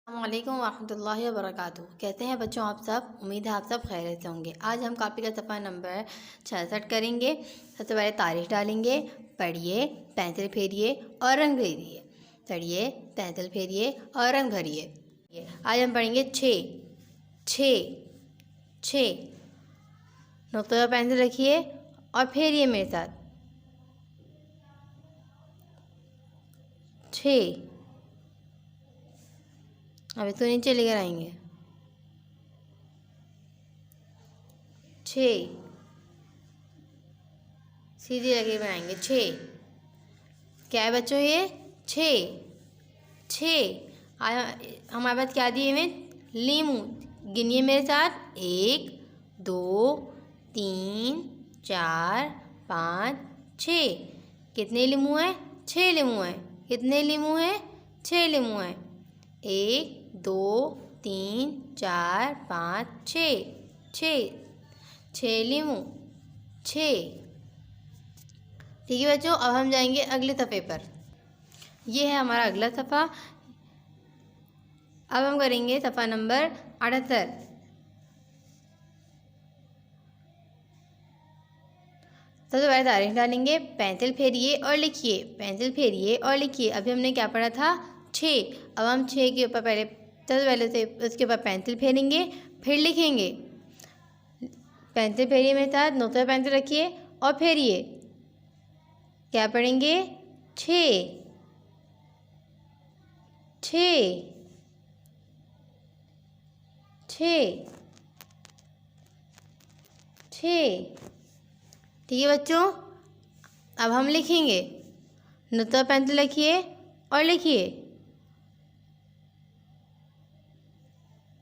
अस्सलामुअलैकुम वरहमतुल्लाहि वबरकातुहू। कहते हैं बच्चों, आप सब, उम्मीद है आप सब खैरियत से होंगे। आज हम कॉपी का सफ़ा नंबर 66 करेंगे। सबसे पहले तारीख डालेंगे। पढ़िए, पेंसिल फेरिए और रंग भरिए। पढ़िए, पेंसिल फेरिए और रंग भरिए। आज हम पढ़ेंगे छः। नुक्ते पर पेंसिल रखिए और फेरिए मेरे साथ। 6। अब इसको नीचे लेकर आएंगे। 6 सीधी लकीर बनाएंगे। 6 क्या है बच्चों? ये 6। हमारे पास क्या दिए हुए? लीमू। गिनिए मेरे साथ। 1 2 3 4 5 6। कितने लीमू हैं? 6 लीमू हैं। कितने लीमू हैं? 6 लीमू हैं। 1 2 3 4 5 6 लीमू। 6। ठीक है बच्चों, अब हम जाएंगे अगले सफ़े पर। ये है हमारा अगला सफ़ा। अब हम करेंगे सफ़ा नंबर 78। सबसे पहले तारीख डालेंगे। पेंसिल फेरिए और लिखिए। पेंसिल फेरिए और लिखिए। अभी हमने क्या पढ़ा था? 6। अब हम 6 के ऊपर सबसे पहले से उसके ऊपर पेंसिल फेरेंगे, फिर लिखेंगे। पेंसिल फेरिए मेरे साथ। नोट पर पेंसिल रखिए और फेरिए। क्या पढ़ेंगे? 6 ठीक है बच्चों, अब हम लिखेंगे। नोट पर पेंसिल रखिए और लिखिए।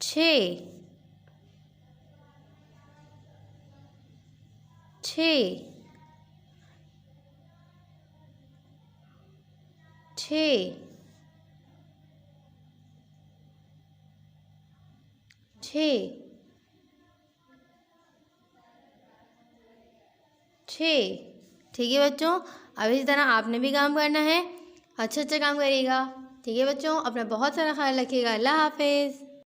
6 ठीक है बच्चों, अब इसी तरह आपने भी काम करना है। अच्छा काम करिएगा। ठीक है बच्चों, अपना बहुत सारा ख्याल रखिएगा। अल्लाह हाफिज़।